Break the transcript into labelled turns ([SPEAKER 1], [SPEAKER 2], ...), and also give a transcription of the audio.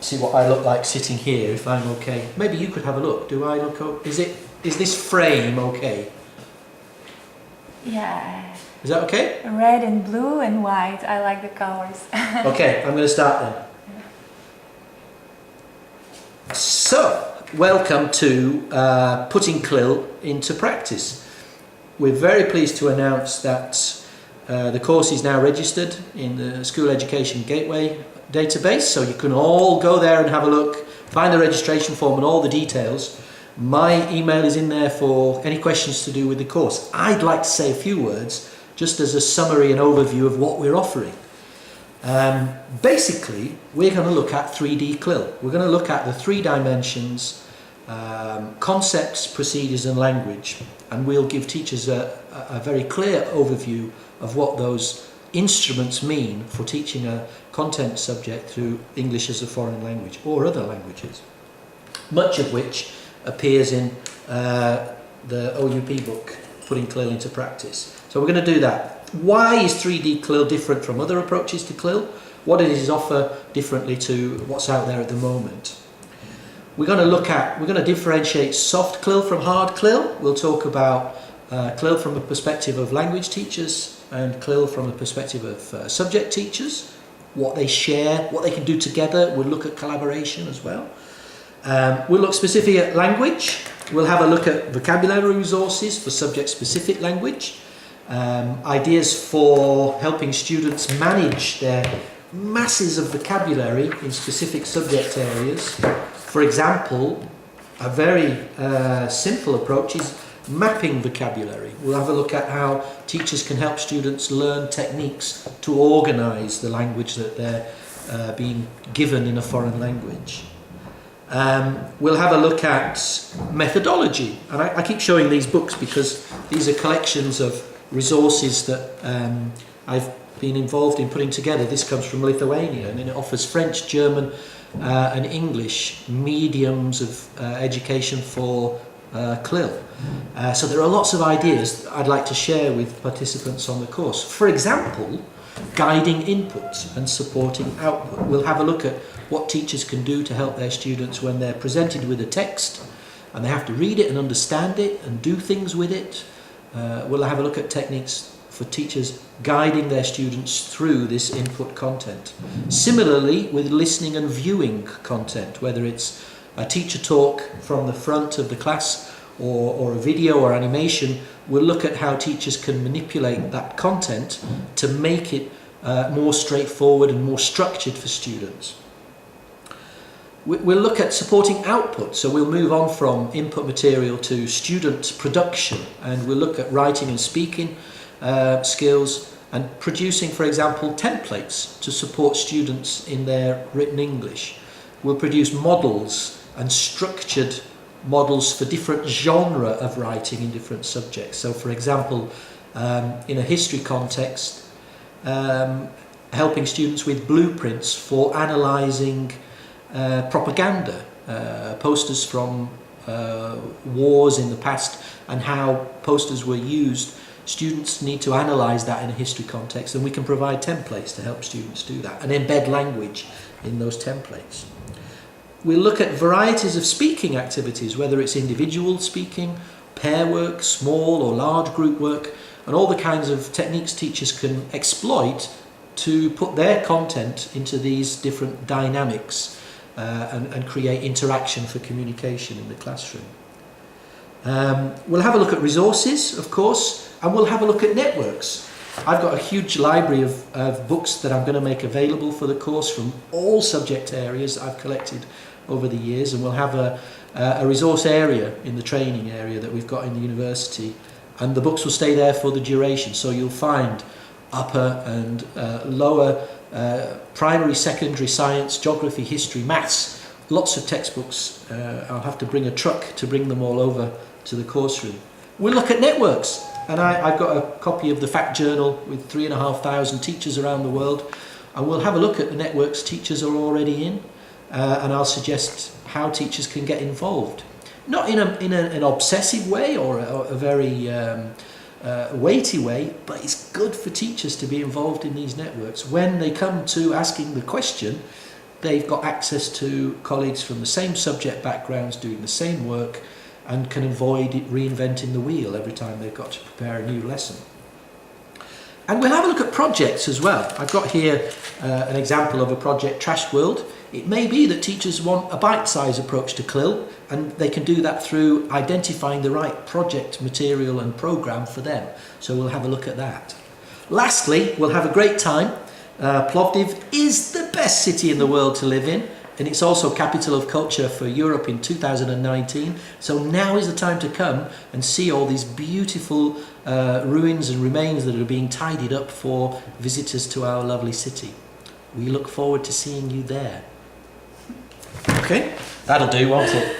[SPEAKER 1] see what I look like sitting here, if I'm okay. Maybe you could have a look. Do I look is this frame okay?
[SPEAKER 2] Yeah.
[SPEAKER 1] Is that okay?
[SPEAKER 2] Red and blue and white. I like the colors.
[SPEAKER 1] Okay, I'm going to start then. So, welcome to putting CLIL into practice. We're very pleased to announce that the course is now registered in the School Education Gateway database, so you can all go there and have a look, find the registration form and all the details. My email is in there for any questions to do with the course. I'd like to say a few words just as a summary and overview of what we're offering. Basically, we're going to look at 3D CLIL. We're going to look at the 3 dimensions, concepts, procedures and language, and we'll give teachers a very clear overview of what those instruments mean for teaching a content subject through English as a foreign language or other languages, much of which appears in the OUP book, Putting CLIL into Practice. So we're going to do that. Why is 3D CLIL different from other approaches to CLIL? What does it offer differently to what's out there at the moment? We're going to differentiate soft CLIL from hard CLIL. We'll talk about CLIL from a perspective of language teachers and CLIL from a perspective of subject teachers, what they share, what they can do together. We'll look at collaboration as well. We'll look specifically at language. We'll have a look at vocabulary resources for subject-specific language, ideas for helping students manage their masses of vocabulary in specific subject areas. For example, a very simple approach is mapping vocabulary. We'll have a look at how teachers can help students learn techniques to organise the language that they're being given in a foreign language. We'll have a look at methodology, and I keep showing these books because these are collections of resources that I've been involved in putting together. This comes from Lithuania and it offers French, German and English mediums of education for CLIL. So there are lots of ideas I'd like to share with participants on the course. For example, guiding input and supporting output. We'll have a look at what teachers can do to help their students when they're presented with a text and they have to read it and understand it and do things with it. We'll have a look at techniques for teachers guiding their students through this input content. Similarly, with listening and viewing content, whether it's a teacher talk from the front of the class or a video or animation, we'll look at how teachers can manipulate that content to make it more straightforward and more structured for students. We'll look at supporting output, so we'll move on from input material to student production, and we'll look at writing and speaking skills and producing, for example, templates to support students in their written English. We'll produce models and structured models for different genre of writing in different subjects. So, for example, in a history context, helping students with blueprints for analysing propaganda, posters from wars in the past and how posters were used. Students need to analyse that in a history context, and we can provide templates to help students do that and embed language in those templates. We'll look at varieties of speaking activities, whether it's individual speaking, pair work, small or large group work, and all the kinds of techniques teachers can exploit to put their content into these different dynamics and create interaction for communication in the classroom. We'll have a look at resources, of course, and we'll have a look at networks. I've got a huge library of books that I'm going to make available for the course from all subject areas I've collected over the years, and we'll have a resource area in the training area that we've got in the university, and the books will stay there for the duration, so you'll find upper and lower primary, secondary science, geography, history, maths, lots of textbooks. I'll have to bring a truck to bring them all over to the course room. We'll look at networks, and I've got a copy of the Fact Journal with 3,500 teachers around the world, and we'll have a look at the networks teachers are already in, and I'll suggest how teachers can get involved. Not in an obsessive way or a very weighty way, but it's good for teachers to be involved in these networks. When they come to asking the question, they've got access to colleagues from the same subject backgrounds doing the same work and can avoid reinventing the wheel every time they've got to prepare a new lesson. And we'll have a look at projects as well. I've got here an example of a project, Trash World. It may be that teachers want a bite-sized approach to CLIL, and they can do that through identifying the right project material and programme for them. So we'll have a look at that. Lastly, we'll have a great time. Plovdiv is the best city in the world to live in, and it's also capital of culture for Europe in 2019. So now is the time to come and see all these beautiful ruins and remains that are being tidied up for visitors to our lovely city. We look forward to seeing you there. Okay, that'll do, won't it?